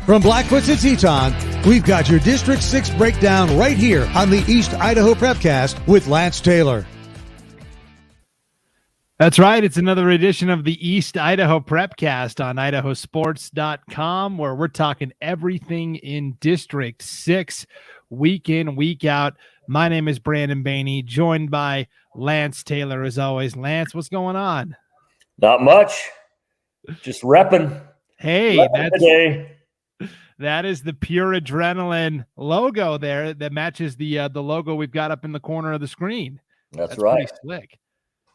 From Blackfoot to Teton, we've got your District 6 breakdown right here on the East Idaho Prepcast with Lance Taylor. That's right. It's another edition of the East Idaho Prepcast on IdahoSports.com, where we're talking everything in District 6, week in, week out. My name is Brandon Bainey, joined by Lance Taylor, as always. Lance, what's going on? Not much. Just repping. Hey, today. That is the Pure Adrenaline logo there that matches the logo we've got up in the corner of the screen. That's right. Pretty slick.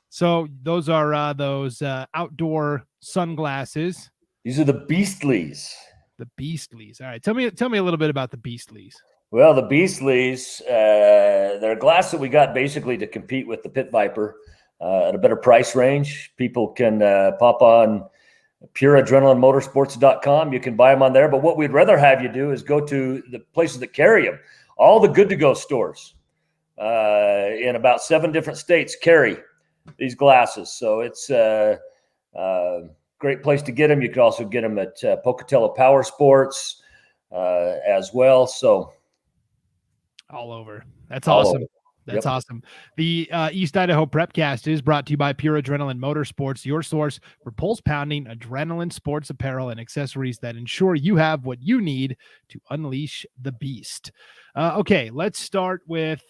So those are those outdoor sunglasses. These are the Beastlies. The Beastlies. All right. Tell me a little bit about the Beastlies. Well, the Beastlies, they're a glass that we got basically to compete with the Pit Viper at a better price range. People can pop on PureAdrenalineMotorsports.com. You can buy them on there. But what we'd rather have you do is go to the places that carry them. All the good-to-go stores in about 7 different states carry these glasses. So it's a great place to get them. You can also get them at Pocatello Power Sports as well. So all over. That's awesome. That's awesome. The East Idaho Prepcast is brought to you by Pure Adrenaline Motorsports, your source for pulse-pounding adrenaline sports apparel and accessories that ensure you have what you need to unleash the beast. Okay, let's start with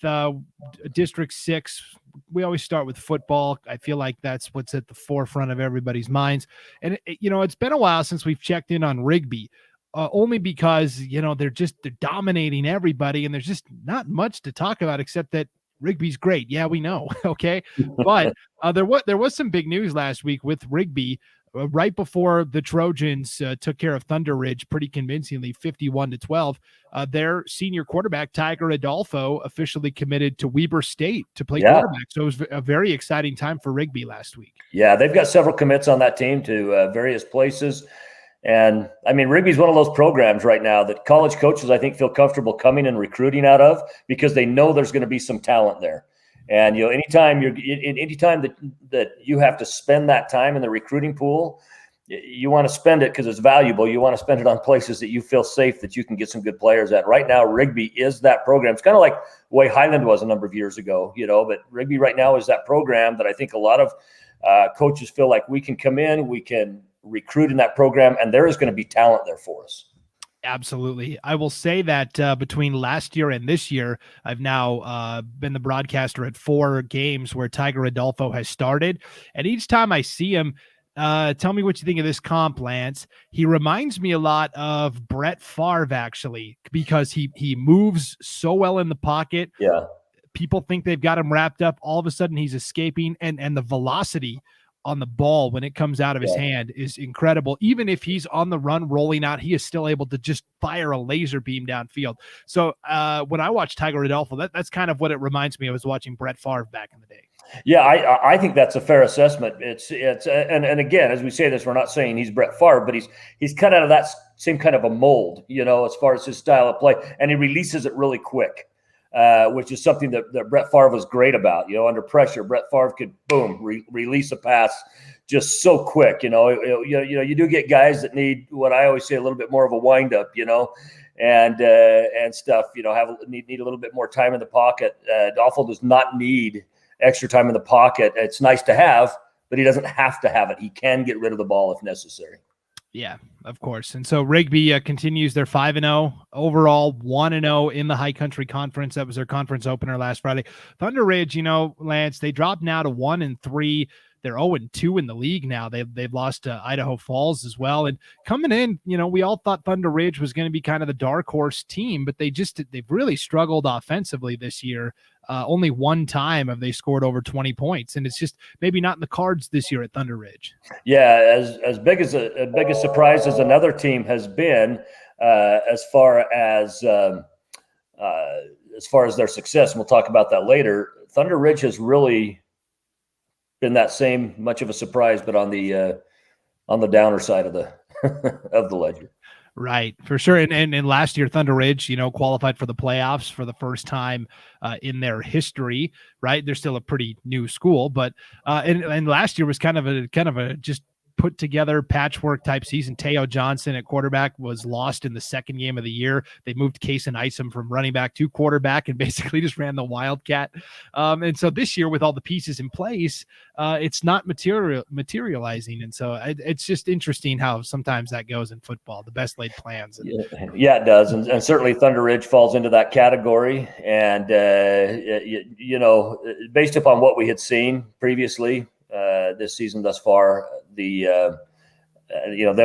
District 6. We always start with football. I feel like that's what's at the forefront of everybody's minds. And, it's been a while since we've checked in on Rigby. Only because, they're dominating everybody, and there's just not much to talk about except that Rigby's great. Yeah, we know. Okay. But there was some big news last week with Rigby right before the Trojans took care of Thunder Ridge pretty convincingly, 51-12. Their senior quarterback, Tiger Adolfo, officially committed to Weber State to play quarterback. So it was a very exciting time for Rigby last week. Yeah, they've got several commits on that team to various places. And I mean, Rigby's one of those programs right now that college coaches, I think, feel comfortable coming and recruiting out of because they know there's going to be some talent there. And, anytime that you have to spend that time in the recruiting pool, you want to spend it because it's valuable. You want to spend it on places that you feel safe that you can get some good players at. Right now, Rigby is that program. It's kind of like the way Highland was a number of years ago, but Rigby right now is that program that I think a lot of coaches feel like we can come in, we can recruit in that program, and there is going to be talent there for us. Absolutely. I will say that between last year and this year, I've now been the broadcaster at 4 games where Tiger Adolfo has started. And each time I see him, tell me what you think of this comp, Lance. He reminds me a lot of Brett Favre, actually, because he moves so well in the pocket. Yeah. People think they've got him wrapped up. All of a sudden he's escaping, and the velocity on the ball when it comes out of his hand is incredible. Even if he's on the run rolling out, he is still able to just fire a laser beam downfield. So when I watch Tiger Adolfo, that's kind of what it reminds me of, as watching Brett Favre back in the day. Yeah, I think that's a fair assessment. It's and again, as we say this, we're not saying he's Brett Favre, but he's cut out of that same kind of a mold, as far as his style of play, and he releases it really quick. Which is something that Brett Favre was great about. Under pressure, Brett Favre could release a pass just so quick. You do get guys that need what I always say, a little bit more of a wind up. And stuff. Need a little bit more time in the pocket. Adolfo does not need extra time in the pocket. It's nice to have, but he doesn't have to have it. He can get rid of the ball if necessary. Yeah, of course. And so Rigby continues their 5-0 overall, 1-0 in the High Country Conference. That was their conference opener last Friday. Thunder Ridge, Lance, they dropped now to 1-3. They're 0-2 in the league now. They've lost to Idaho Falls as well. And coming in, we all thought Thunder Ridge was going to be kind of the dark horse team, but they've really struggled offensively this year. Only one time have they scored over 20 points, and it's just maybe not in the cards this year at Thunder Ridge. Yeah, as big a surprise as another team has been, as far as their success, and we'll talk about that later. Thunder Ridge has really been that same much of a surprise, but on the downer side of the of the ledger. Right, for sure. And last year, Thunder Ridge, qualified for the playoffs for the first time in their history. Right, they're still a pretty new school, but and last year was kind of a just put together patchwork type season. Teo Johnson at quarterback was lost in the second game of the year. They moved Case and Isom from running back to quarterback and basically just ran the Wildcat. And so this year, with all the pieces in place, it's not materializing. And so it's just interesting how sometimes that goes in football, the best laid plans. Yeah, it does. And certainly Thunder Ridge falls into that category. And, based upon what we had seen previously this season thus far, them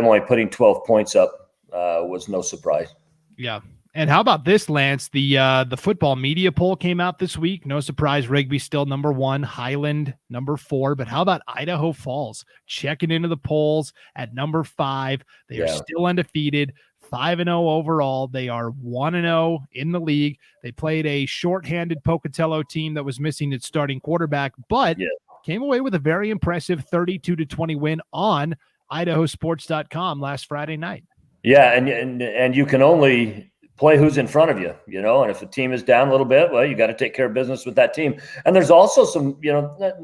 only putting 12 points up was no surprise. Yeah. And how about this, Lance? The football media poll came out this week. No surprise, Rigby still number 1, Highland number 4. But how about Idaho Falls checking into the polls at number 5? They are still undefeated, 5-0 overall. They are 1-0 in the league. They played a shorthanded Pocatello team that was missing its starting quarterback, but came away with a very impressive 32-20 win on IdahoSports.com last Friday night. Yeah, and you can only play who's in front of you, and if the team is down a little bit, well, you got to take care of business with that team. And there's also some,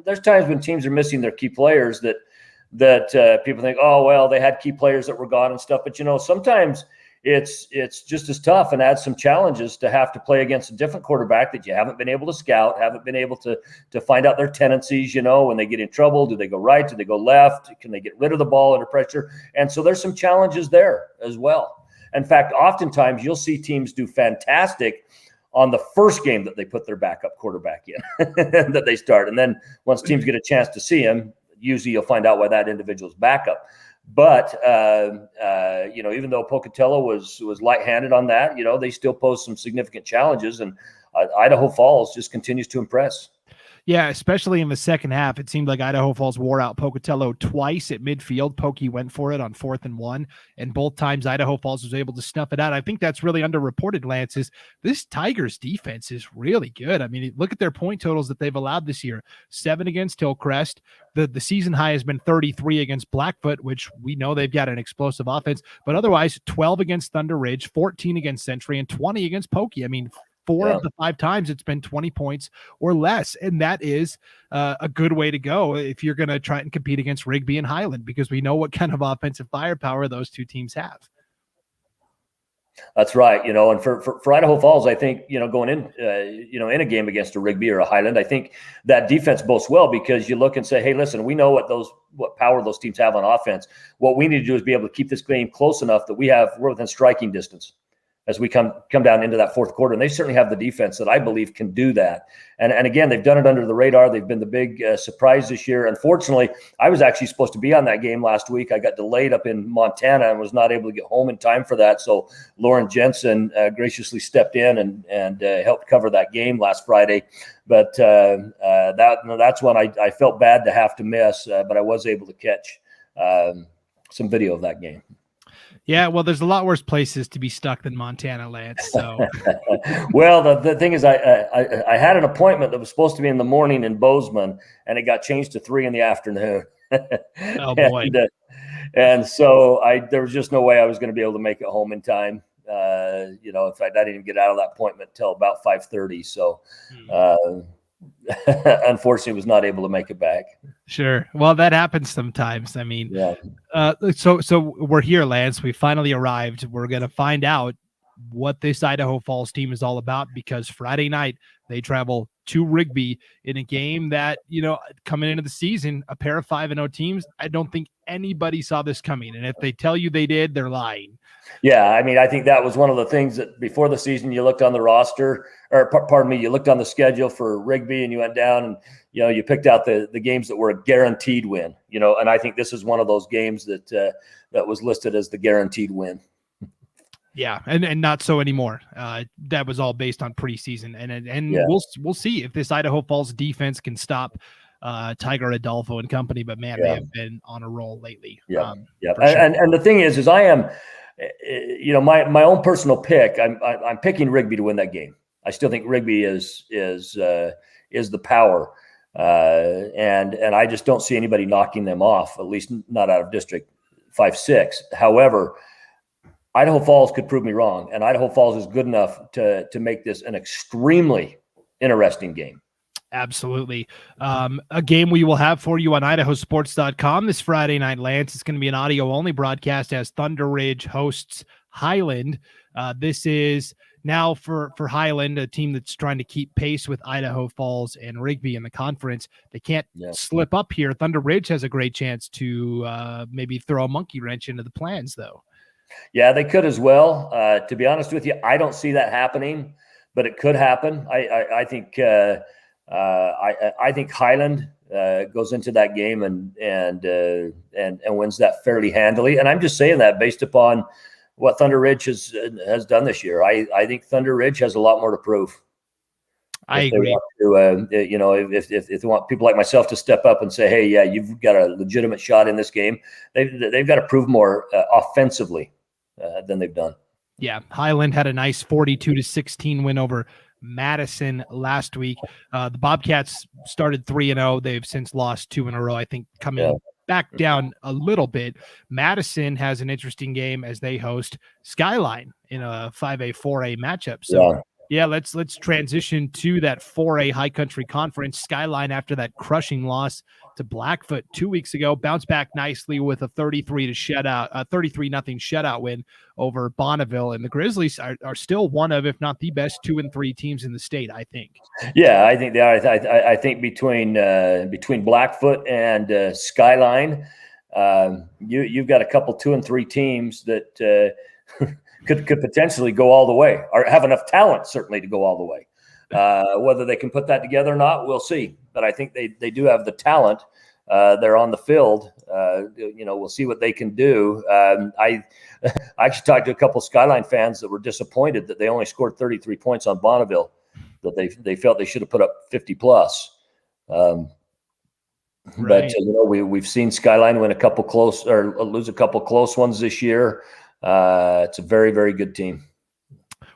there's times when teams are missing their key players that people think, oh, well, they had key players that were gone and stuff. But, sometimes it's just as tough and adds some challenges to have to play against a different quarterback that you haven't been able to scout, haven't been able to find out their tendencies, when they get in trouble. Do they go right? Do they go left? Can they get rid of the ball under pressure? And so there's some challenges there as well. In fact, oftentimes you'll see teams do fantastic on the first game that they put their backup quarterback in that they start. And then once teams get a chance to see him, usually you'll find out why that individual's backup. But, even though Pocatello was light-handed on that, they still pose some significant challenges. And Idaho Falls just continues to impress. Yeah, especially in the second half. It seemed like Idaho Falls wore out Pocatello twice at midfield. Pokey went for it on 4th and 1, and both times Idaho Falls was able to snuff it out. I think that's really underreported, Lance, is this Tigers defense is really good. I mean, look at their point totals that they've allowed this year. 7 against Hillcrest. The season high has been 33 against Blackfoot, which we know they've got an explosive offense, but otherwise 12 against Thunder Ridge, 14 against Century, and 20 against Pokey. I mean, 4 of the 5 times it's been 20 points or less. And that is a good way to go if you're going to try and compete against Rigby and Highland, because we know what kind of offensive firepower those two teams have. That's right. And for Idaho Falls, I think, going in, in a game against a Rigby or a Highland, I think that defense bodes well, because you look and say, hey, listen, we know what power those teams have on offense. What we need to do is be able to keep this game close enough that we're within striking distance as we come down into that fourth quarter. And they certainly have the defense that I believe can do that. And again, they've done it under the radar. They've been the big surprise this year. Unfortunately, I was actually supposed to be on that game last week. I got delayed up in Montana and was not able to get home in time for that. So Lauren Jensen graciously stepped in and helped cover that game last Friday. But that's one I felt bad to have to miss, but I was able to catch some video of that game. Yeah, well, there's a lot worse places to be stuck than Montana, Lance. So, well, the thing is, I had an appointment that was supposed to be in the morning in Bozeman, and it got changed to 3 p.m. Oh boy! And so there was just no way I was going to be able to make it home in time. In fact, I didn't even get out of that appointment until about 5:30. So, unfortunately, was not able to make it back. Sure. Well, that happens sometimes. I mean, so we're here, Lance. We finally arrived. We're going to find out what this Idaho Falls team is all about, because Friday night they travel to Rigby in a game that, coming into the season, a pair of 5-0 teams. I don't think anybody saw this coming. And if they tell you they did, they're lying. Yeah, I mean, I think that was one of the things that before the season you looked on the roster, you looked on the schedule for Rigby and you went down and, you picked out the games that were a guaranteed win, and I think this is one of those games that was listed as the guaranteed win. Yeah, and not so anymore. That was all based on preseason, and we'll see if this Idaho Falls defense can stop Tiger Adolfo and company. But man, they have been on a roll lately. Yeah, sure. And the thing is I am, my own personal pick. I'm picking Rigby to win that game. I still think Rigby is the power, and I just don't see anybody knocking them off. At least not out of District 5-6. However, Idaho Falls could prove me wrong, and Idaho Falls is good enough to make this an extremely interesting game. Absolutely. A game we will have for you on IdahoSports.com this Friday night, Lance. It's going to be an audio-only broadcast as Thunder Ridge hosts Highland. This is now for Highland, a team that's trying to keep pace with Idaho Falls and Rigby in the conference. They can't slip up here. Thunder Ridge has a great chance to maybe throw a monkey wrench into the plans, though. Yeah, they could as well. To be honest with you, I don't see that happening, but it could happen. I think I think Highland goes into that game and wins that fairly handily. And I'm just saying that based upon what Thunder Ridge has done this year. I think Thunder Ridge has a lot more to prove. I agree. If they want people like myself to step up and say, "Hey, yeah, you've got a legitimate shot in this game," they've got to prove more offensively than they've done. Yeah, Highland had a nice 42-16 win over Madison last week. The Bobcats started 3-0. They've since lost 2 in a row. I think coming back down a little bit. Madison has an interesting game as they host Skyline in a 5A 4A matchup. So let's transition to that 4A High Country Conference. Skyline, after that crushing loss to Blackfoot 2 weeks ago, bounced back nicely with a 33-0 shutout win over Bonneville. And the Grizzlies are still one of, if not the best, 2-3 teams in the state, I think. Yeah, I think they are. I think between Blackfoot and Skyline, you've got a couple 2-3 teams that could potentially go all the way, or have enough talent certainly to go all the way. Whether they can put that together or not, we'll see. But I think they do have the talent. They're on the field. We'll see what they can do. I actually talked to a couple Skyline fans that were disappointed that they only scored 33 points on Bonneville, that they felt they should have put up 50 plus. But we've seen Skyline win a couple close or lose a couple close ones this year. It's a very, very good team.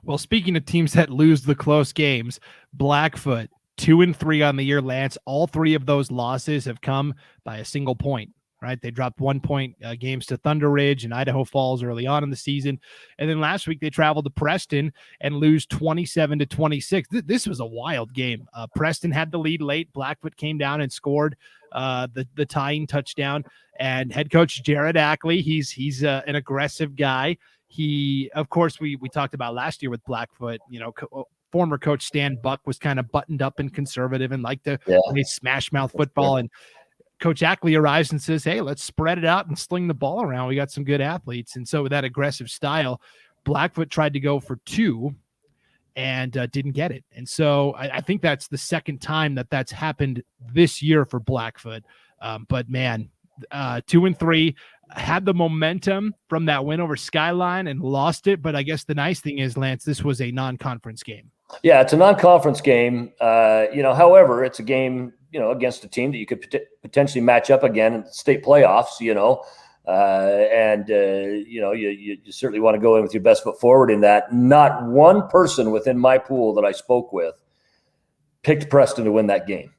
Well, speaking of teams that lose the close games, Blackfoot 2-3 on the year, Lance. All 3 of those losses have come by a single point, right? They dropped 1 point games to Thunder Ridge and Idaho Falls early on in the season. And then last week they traveled to Preston and lose 27-26. This was a wild game. Preston had the lead late. Blackfoot came down and scored the tying touchdown. And head coach Jared Ackley, he's an aggressive guy. He, of course, we talked about last year with Blackfoot, former coach Stan Buck was kind of buttoned up and conservative and liked to play smash mouth football. And Coach Ackley arrives and says, "Hey, let's spread it out and sling the ball around. We got some good athletes." And so with that aggressive style, Blackfoot tried to go for 2 and didn't get it. And so I think that's the second time that's happened this year for Blackfoot. But man, 2-3, had the momentum from that win over Skyline and lost it. But I guess the nice thing is, Lance, this was a non-conference game. Yeah, it's a non-conference game. However, it's a game, against a team that you could potentially match up again in the state playoffs, you certainly want to go in with your best foot forward in that. Not one person within my pool that I spoke with picked Preston to win that game.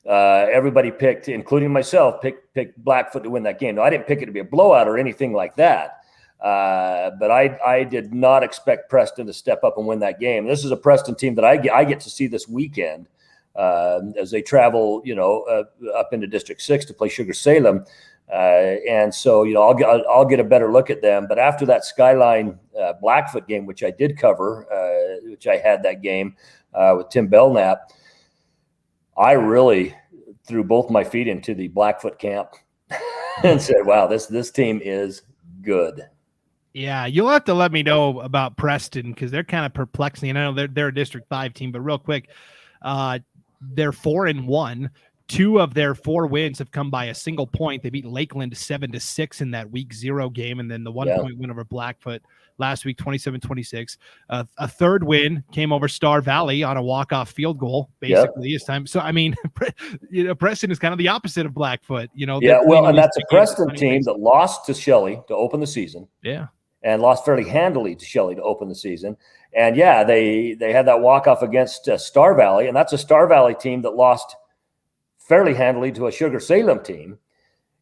Everybody picked, including myself, picked Blackfoot to win that game. No, I didn't pick it to be a blowout or anything like that. But I did not expect Preston to step up and win that game. This is a Preston team that I get to see this weekend as they travel, up into District 6 to play Sugar-Salem. And so, I'll get a better look at them. But after that Skyline Blackfoot game, which I did cover, which I had that game with Tim Belknap, I really threw both my feet into the Blackfoot camp and said, wow, this team is good. Yeah, you'll have to let me know about Preston because they're kind of perplexing. And I know they're a District 5 team, but real quick, they're 4-1. 2 of their 4 wins have come by a single point. They beat Lakeland 7-6 in that week 0 game, and then the 1 point win over Blackfoot last week, 27-26. A third win came over Star Valley on a walk-off field goal, basically this time. So, I mean, Preston is kind of the opposite of Blackfoot. And that's a Preston team that lost to Shelley to open the season. Yeah. And lost fairly handily to Shelley to open the season. And, they had that walk-off against Star Valley, and that's a Star Valley team that lost fairly handily to a Sugar-Salem team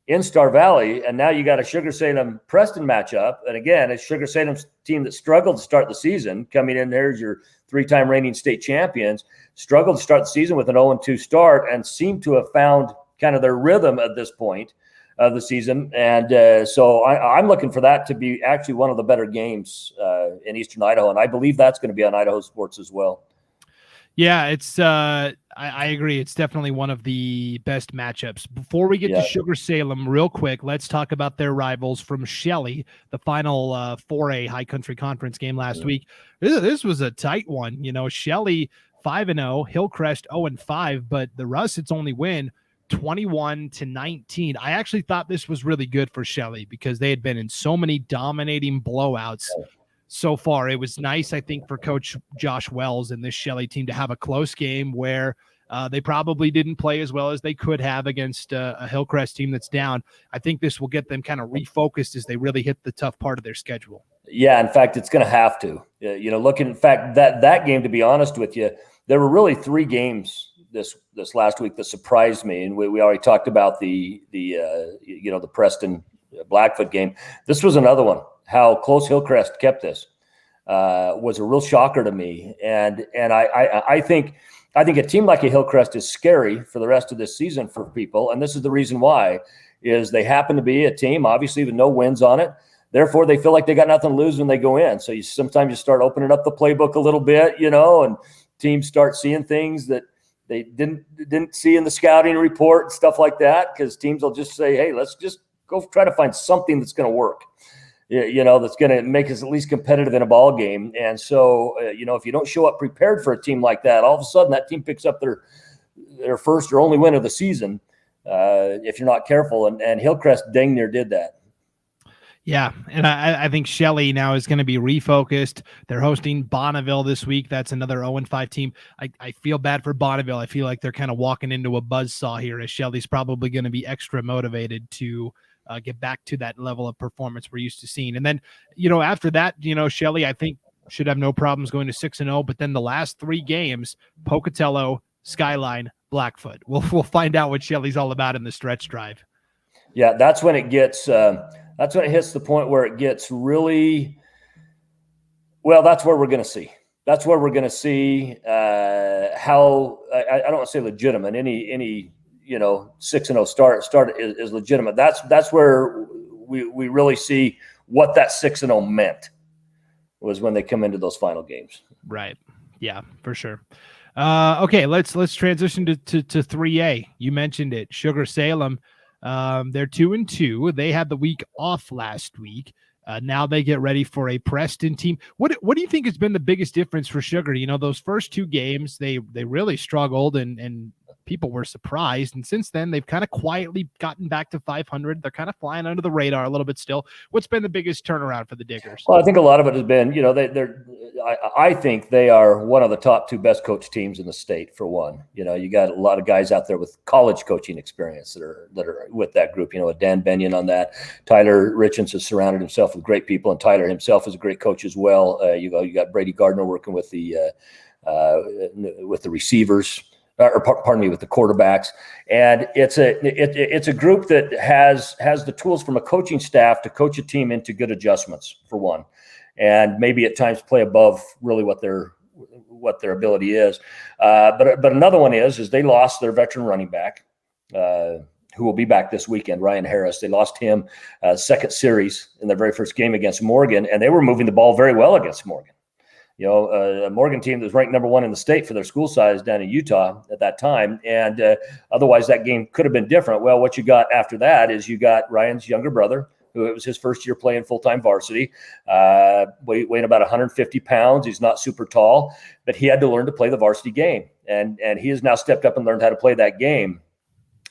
in Star Valley. And now you got a Sugar-Salem-Preston matchup. And again, it's Sugar-Salem's team that struggled to start the season. Coming in, there's your three-time reigning state champions, struggled to start the season with an 0-2 start and seem to have found kind of their rhythm at this point of the season. And so I'm looking for that to be actually one of the better games in Eastern Idaho. And I believe that's going to be on Idaho Sports as well. Yeah, it's I agree. It's definitely one of the best matchups. Before we get to Sugar-Salem, real quick, let's talk about their rivals from Shelley, the final 4A High Country Conference game last week. This was a tight one. Shelley 5-0, Hillcrest 0-5, but the Russets only win 21-19. I actually thought this was really good for Shelley because they had been in so many dominating blowouts so far. It was nice, I think, for Coach Josh Wells and this Shelley team to have a close game where they probably didn't play as well as they could have against a Hillcrest team that's down. I think this will get them kind of refocused as they really hit the tough part of their schedule. Yeah, in fact, it's going to have to. Looking, in fact, that game, to be honest with you, there were really three games this last week that surprised me, and we already talked about the Preston Blackfoot game. This was another one. How close Hillcrest kept this was a real shocker to me, and I think a team like a Hillcrest is scary for the rest of this season for people, and this is the reason why. Is they happen to be a team obviously with no wins on it. Therefore, they feel like they got nothing to lose when they go in. So sometimes you start opening up the playbook a little bit, and teams start seeing things that they didn't see in the scouting report and stuff like that, because teams will just say, hey, let's just go try to find something that's going to work, that's going to make us at least competitive in a ball game. And so, if you don't show up prepared for a team like that, all of a sudden that team picks up their first or only win of the season if you're not careful. And Hillcrest dang near did that. Yeah, and I think Shelley now is going to be refocused. They're hosting Bonneville this week. That's another 0-5 team. I feel bad for Bonneville. I feel like they're kind of walking into a buzzsaw here, as Shelley's probably going to be extra motivated to get back to that level of performance we're used to seeing. And then, after that, Shelley, I think, should have no problems going to 6-0. But then the last three games, Pocatello, Skyline, Blackfoot. We'll find out what Shelley's all about in the stretch drive. Yeah, that's when it gets that's when it hits the point where it gets really well. That's where we're going to see. That's where we're going to see how I don't want to say legitimate. Any 6-0 start is legitimate. That's where we really see what that 6-0 meant, was when they come into those final games. Right. Yeah, for sure. Okay, let's transition to 3A. You mentioned it, Sugar-Salem. They're 2-2. They had the week off last week. Now they get ready for a Preston team. What do you think has been the biggest difference for Sugar? Those first two games, they really struggled and people were surprised. And since then, they've kind of quietly gotten back to 500. They're kind of flying under the radar a little bit still. What's been the biggest turnaround for the Diggers? Well, I think a lot of it has been, I think they are one of the top two best coach teams in the state, for one. You got a lot of guys out there with college coaching experience that are with that group. Dan Benyon on that. Tyler Richens has surrounded himself with great people, and Tyler himself is a great coach as well. You got Brady Gardner working with the receivers. With the quarterbacks, and it's a group that has the tools from a coaching staff to coach a team into good adjustments, for one, and maybe at times play above really what their ability is. But another one is they lost their veteran running back, who will be back this weekend, Ryan Harris. They lost him second series in their very first game against Morgan, and they were moving the ball very well against Morgan. A Morgan team that was ranked number one in the state for their school size down in Utah at that time. And otherwise that game could have been different. Well, what you got after that is you got Ryan's younger brother, who it was his first year playing full-time varsity, weighing about 150 pounds. He's not super tall, but he had to learn to play the varsity game. And he has now stepped up and learned how to play that game.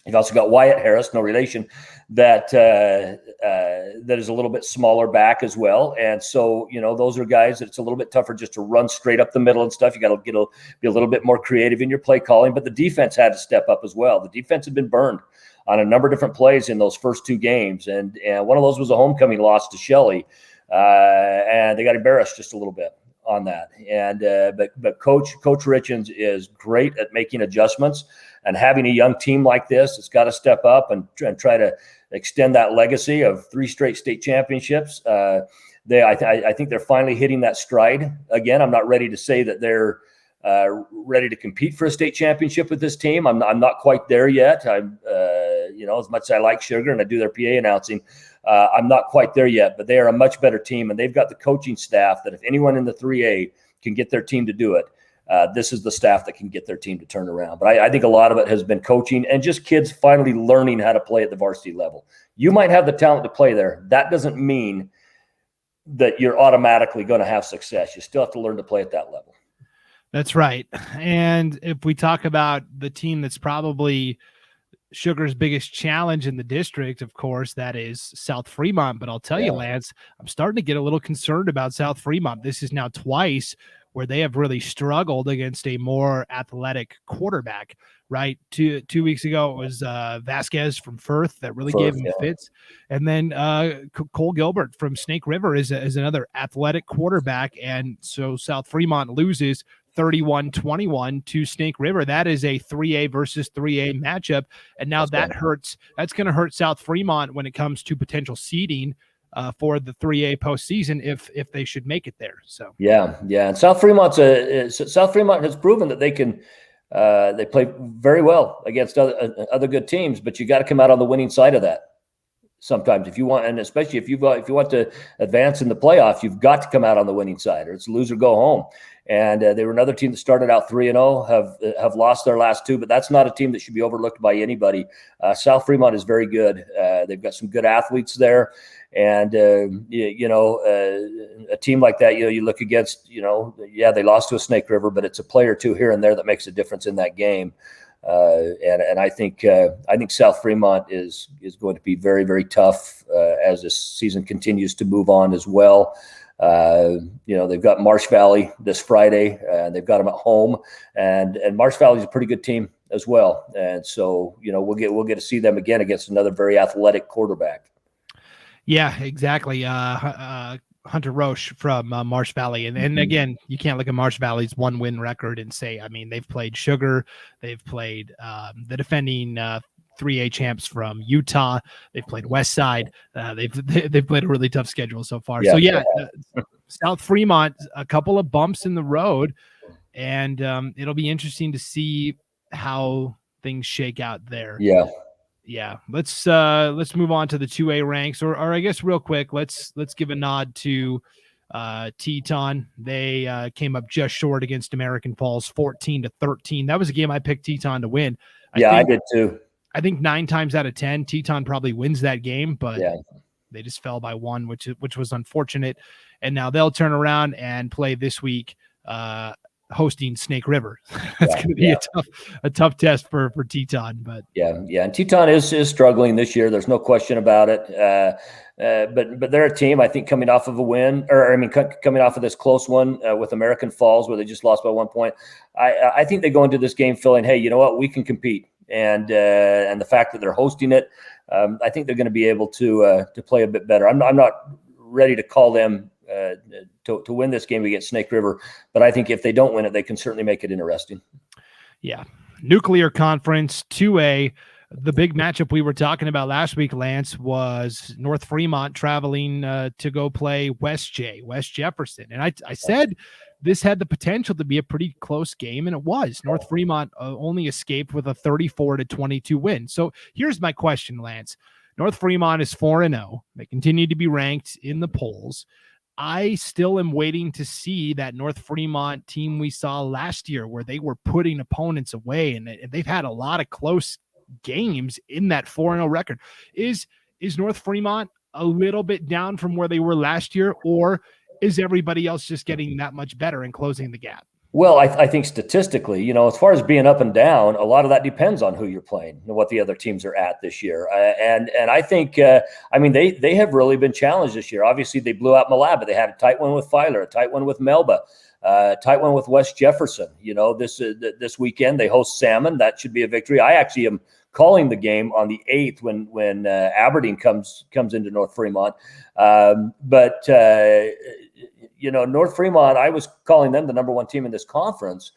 You've also got Wyatt Harris, no relation, that is a little bit smaller back as well. And so, those are guys that it's a little bit tougher just to run straight up the middle and stuff. You got to be a little bit more creative in your play calling. But the defense had to step up as well. The defense had been burned on a number of different plays in those first two games. And one of those was a homecoming loss to Shelley. And they got embarrassed just a little bit on that. And but Coach Richens is great at making adjustments. And having a young team like this, it's got to step up and try to extend that legacy of 3 straight state championships. I think they're finally hitting that stride again. I'm not ready to say that they're ready to compete for a state championship with this team. I'm not quite there yet. I'm as much as I like Sugar and I do their PA announcing, I'm not quite there yet. But they are a much better team, and they've got the coaching staff that if anyone in the 3A can get their team to do it, this is the staff that can get their team to turn around. But I think a lot of it has been coaching and just kids finally learning how to play at the varsity level. You might have the talent to play there. That doesn't mean that you're automatically going to have success. You still have to learn to play at that level. That's right. And if we talk about the team that's probably Sugar's biggest challenge in the district, of course, that is South Fremont. But I'll tell you, Lance, I'm starting to get a little concerned about South Fremont. This is now twice where they have really struggled against a more athletic quarterback, right? Two weeks ago, it was Vasquez from Firth that really gave him fits. And then Cole Gilbert from Snake River is another athletic quarterback. And so South Fremont loses 31-21 to Snake River. That is a 3A versus 3A matchup. And now that's going to hurt South Fremont when it comes to potential seeding for the 3A postseason if they should make it there. So and South Fremont has proven that they can. They play very well against other good teams, but you got to come out on the winning side of that. Sometimes, if you want, and especially if you want to advance in the playoffs, you've got to come out on the winning side, or it's lose or go home. And they were another team that started out 3-0, have lost their last two, but that's not a team that should be overlooked by anybody. South Fremont is very good. They've got some good athletes there, and a team like that, you look against, they lost to a Snake River, but it's a player or two here and there that makes a difference in that game. And I think South Fremont is going to be very, very tough as this season continues to move on as well. They've got Marsh Valley this Friday, and they've got them at home, and Marsh Valley is a pretty good team as well. And so, we'll get to see them again against another very athletic quarterback. Yeah, exactly. Hunter Roche from Marsh Valley. And again, you can't look at Marsh Valley's 1-win record and say, they've played Sugar, they've played the defending 3A champs from Utah, they've played Westside, they've played a really tough schedule so far. South Fremont, a couple of bumps in the road, and it'll be interesting to see how things shake out there. Yeah, let's move on to the 2A ranks, or I guess real quick, let's give a nod to Teton. They came up just short against American Falls, 14-13. That was a game I picked Teton to win. I did too. I think 9 times out of 10, Teton probably wins that game, but they just fell by 1, which was unfortunate. And now they'll turn around and play this week, hosting Snake River. That's going to be a tough test for Teton, but and Teton is struggling this year. There's no question about it. But they're a team, I think, coming off of a win, coming off of this close one with American Falls, where they just lost by 1 point. I think they go into this game feeling, hey, you know what, we can compete, and the fact that they're hosting it, I think they're going to be able to play a bit better. I'm not ready to call them to win this game against Snake River, but I think if they don't win it, they can certainly make it interesting. Yeah. Nuclear Conference 2A. The big matchup we were talking about last week, Lance, was North Fremont traveling to go play West Jefferson. And I said this had the potential to be a pretty close game, and it was. North Fremont only escaped with a 34-22 win. So here's my question, Lance. North Fremont is 4-0. They continue to be ranked in the polls. I still am waiting to see that North Fremont team we saw last year, where they were putting opponents away, and they've had a lot of close games in that 4-0 record. Is North Fremont a little bit down from where they were last year, or is everybody else just getting that much better and closing the gap? Well, I think statistically, as far as being up and down, a lot of that depends on who you're playing and what the other teams are at this year. And I think, they have really been challenged this year. Obviously, they blew out Malaba. They had a tight one with Filer, a tight one with Melba, a tight one with West Jefferson. This weekend they host Salmon. That should be a victory. I actually am calling the game on the 8th when Aberdeen comes into North Fremont. North Fremont, I was calling them the number 1 team in this conference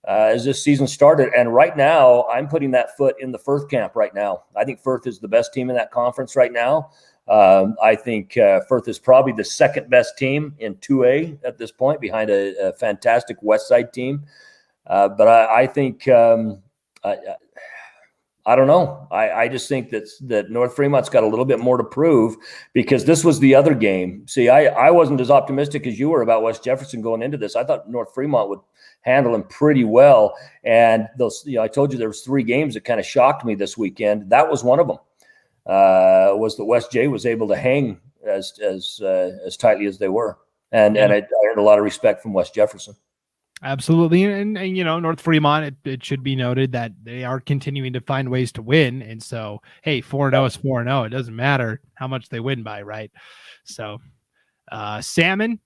as this season started. And right now, I'm putting that foot in the Firth camp right now. I think Firth is the best team in that conference right now. I think Firth is probably the second best team in 2A at this point, behind a fantastic West Side team. But I think I don't know. I just think that North Fremont's got a little bit more to prove, because this was the other game. See, I wasn't as optimistic as you were about West Jefferson going into this. I thought North Fremont would handle them pretty well. And those, I told you there was 3 games that kind of shocked me this weekend. That was one of them. Was that West J was able to hang as tightly as they were, and I earned a lot of respect from West Jefferson. Absolutely. And North Fremont, it should be noted that they are continuing to find ways to win. And so, hey, 4-0 is 4-0. It doesn't matter how much they win by, right? So Salmon,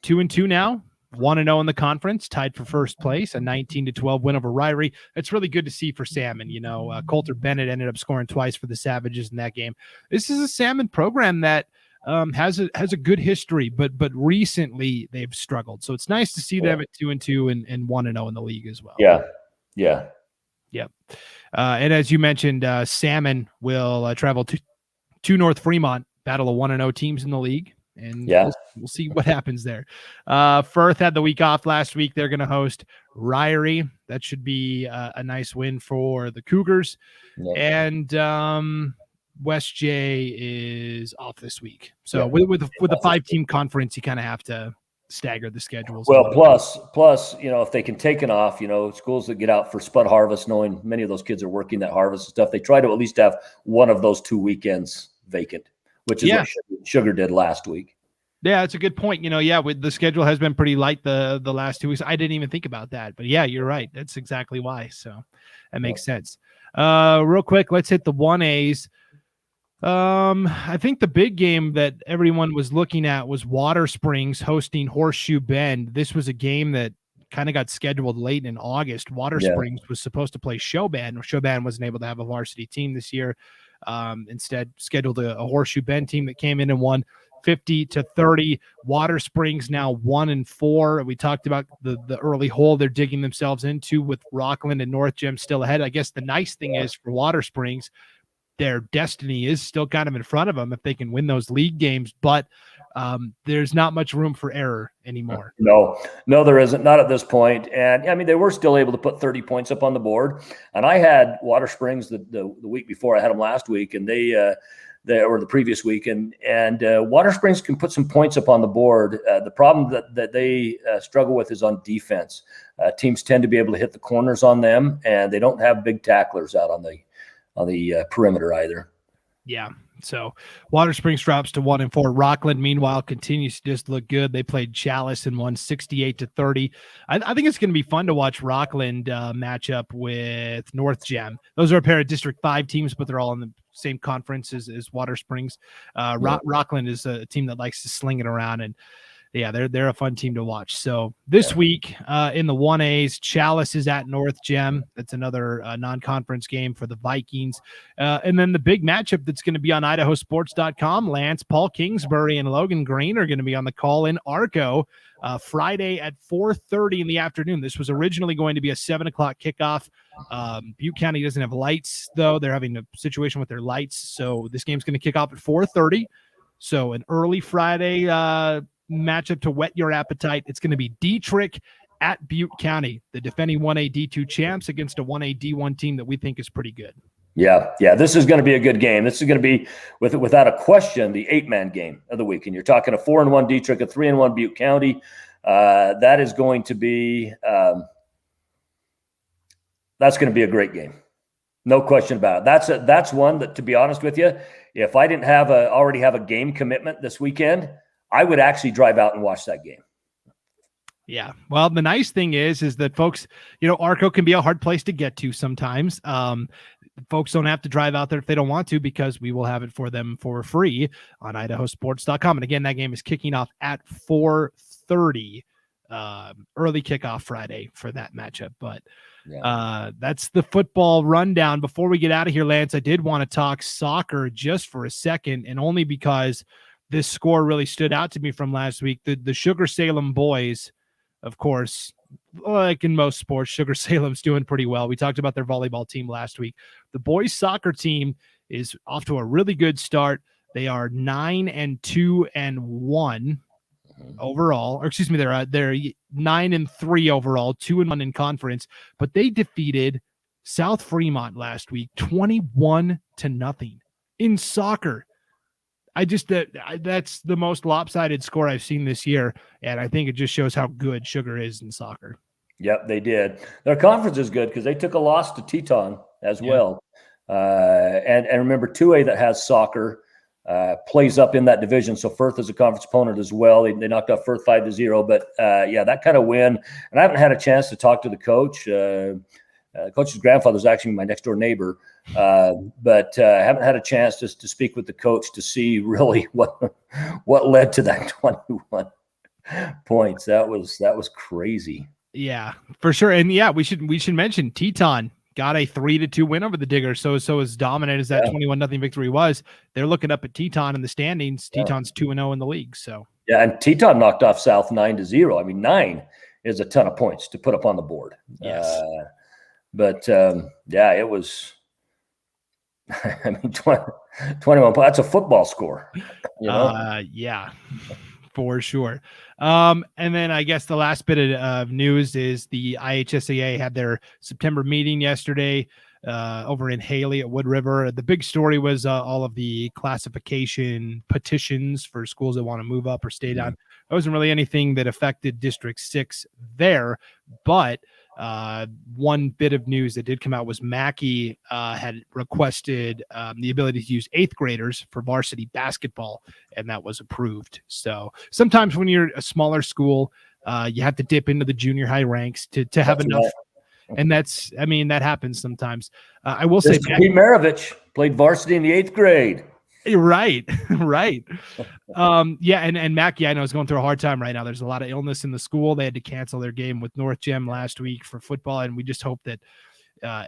2-2 now, 1-0 in the conference, tied for first place, a 19-12 win over Ryrie. It's really good to see for Salmon. Coulter Bennett ended up scoring twice for the Savages in that game. This is a Salmon program that has a good history, but recently they've struggled. So it's nice to see them at 2-2 and 1-0 in the league as well. Yeah. And as you mentioned, Salmon will travel to North Fremont, battle of 1-0 teams in the league, and we'll see what happens there. Firth had the week off last week. They're going to host Ryrie. That should be a nice win for the Cougars. And West J is off this week. So with a 5-team conference, you kind of have to stagger the schedules. Well, plus, if they can take it off, schools that get out for spud harvest, knowing many of those kids are working that harvest stuff, they try to at least have one of those 2 weekends vacant, which is what Sugar did last week. Yeah, it's a good point. With the schedule has been pretty light the last 2 weeks. I didn't even think about that, but yeah, you're right. That's exactly why. So that makes sense. Real quick, let's hit the 1As. I think the big game that everyone was looking at was Water Springs hosting Horseshoe Bend. This was a game that kind of got scheduled late in August. Water Springs was supposed to play Showband. Showband wasn't able to have a varsity team this year. Instead scheduled a Horseshoe Bend team that came in and won 50-30. Water Springs now 1-4. We talked about the early hole they're digging themselves into with Rockland and North Gem still ahead. I guess the nice thing is for Water Springs, their destiny is still kind of in front of them if they can win those league games, but there's not much room for error anymore. No, there isn't. Not at this point. And I mean, they were still able to put 30 points up on the board. And I had Water Springs the week before. I had them last week, and or the previous week, and Water Springs can put some points up on the board. The problem that they struggle with is on defense. Teams tend to be able to hit the corners on them, and they don't have big tacklers out on the perimeter either. Yeah. So Water Springs drops to 1-4. Rockland, meanwhile, continues to just look good. They played Chalice and won 68-30. I think it's going to be fun to watch Rockland match up with North Gem. Those are a pair of District 5 teams, but they're all in the same conference as Water Springs. Rockland is a team that likes to sling it around, and yeah, they're a fun team to watch. So this week in the 1As, Chalice is at North Gem. That's another non-conference game for the Vikings. And then the big matchup that's going to be on IdahoSports.com, Lance, Paul Kingsbury, and Logan Green are going to be on the call in Arco Friday at 4:30 in the afternoon. This was originally going to be a 7 o'clock kickoff. Butte County doesn't have lights, though. They're having a situation with their lights. So this game's going to kick off at 4:30. So an early Friday matchup to whet your appetite. It's going to be Dietrich at Butte County, the defending 1A D2 champs against a 1A D1 team that we think is pretty good. Yeah. This is going to be a good game. This is going to be, without a question, the 8-man game of the week. And you're talking a 4-1 Dietrich, a 3-1 Butte County. That is going to be that's going to be a great game. No question about it. That's one that, to be honest with you, if I didn't already have a game commitment this weekend, I would actually drive out and watch that game. Yeah. Well, the nice thing is that folks, Arco can be a hard place to get to sometimes. Folks don't have to drive out there if they don't want to, because we will have it for them for free on IdahoSports.com. And again, that game is kicking off at 4:30, early kickoff Friday for that matchup. But that's the football rundown. Before we get out of here, Lance, I did want to talk soccer just for a second, and only because this score really stood out to me from last week. The Sugar-Salem boys, of course, like in most sports, Sugar-Salem's doing pretty well. We talked about their volleyball team last week. The boys soccer team is off to a really good start. They are 9-2-1 overall, or excuse me, they're 9-3 overall, 2-1 in conference, but they defeated South Fremont last week 21-0 in soccer. That's the most lopsided score I've seen this year, and I think it just shows how good Sugar is in soccer. Yep, they did. Their conference is good because they took a loss to Teton as well. And remember, 2A that has soccer plays up in that division. So Firth is a conference opponent as well. They knocked out Firth 5-0. But that kind of win. And I haven't had a chance to talk to the coach. Coach's grandfather is actually my next door neighbor. But I haven't had a chance to speak with the coach to see really what led to that 21 points. That was crazy. Yeah, for sure. And we should mention Teton got a 3-2 win over the Diggers. So as dominant as that 21-0 victory was, they're looking up at Teton in the standings. Teton's 2-0 in the league. So and Teton knocked off South 9-0. I mean, 9 is a ton of points to put up on the board. Yes. It was. I mean, 21 points. That's a football score. Yeah, for sure. And then I guess the last bit of news is the IHSAA had their September meeting yesterday over in Haley at Wood River. The big story was all of the classification petitions for schools that want to move up or stay down. There wasn't really anything that affected District 6 there, but one bit of news that did come out was Mackey had requested the ability to use 8th graders for varsity basketball, and that was approved. So sometimes when you're a smaller school, you have to dip into the junior high ranks to have enough. Right. And that happens sometimes. I will say Pete Maravich played varsity in the 8th grade. Right. And Mackey, I know, is going through a hard time right now. There's a lot of illness in the school. They had to cancel their game with North Gem last week for football, and we just hope that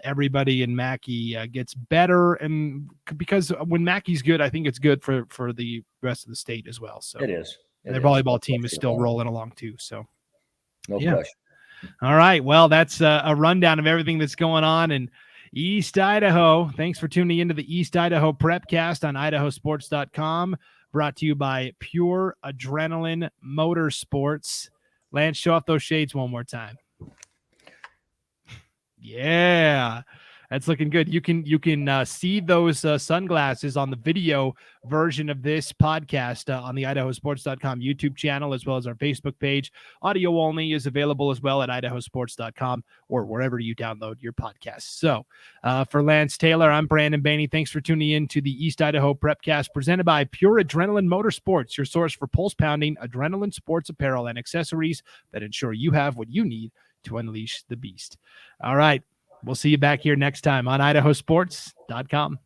everybody in Mackey gets better. And because when Mackey's good, I think it's good for the rest of the state as well. So it is. Their volleyball team is still rolling along too. So no question. All right. Well, that's a rundown of everything that's going on in East Idaho. Thanks for tuning into the East Idaho Prepcast on IdahoSports.com. Brought to you by Pure Adrenaline Motorsports. Lance, show off those shades one more time. Yeah, that's looking good. You can see those sunglasses on the video version of this podcast on the IdahoSports.com YouTube channel, as well as our Facebook page. Audio only is available as well at IdahoSports.com or wherever you download your podcasts. So for Lance Taylor, I'm Brandon Baney. Thanks for tuning in to the East Idaho Prepcast presented by Pure Adrenaline Motorsports, your source for pulse-pounding adrenaline sports apparel and accessories that ensure you have what you need to unleash the beast. All right. We'll see you back here next time on IdahoSports.com.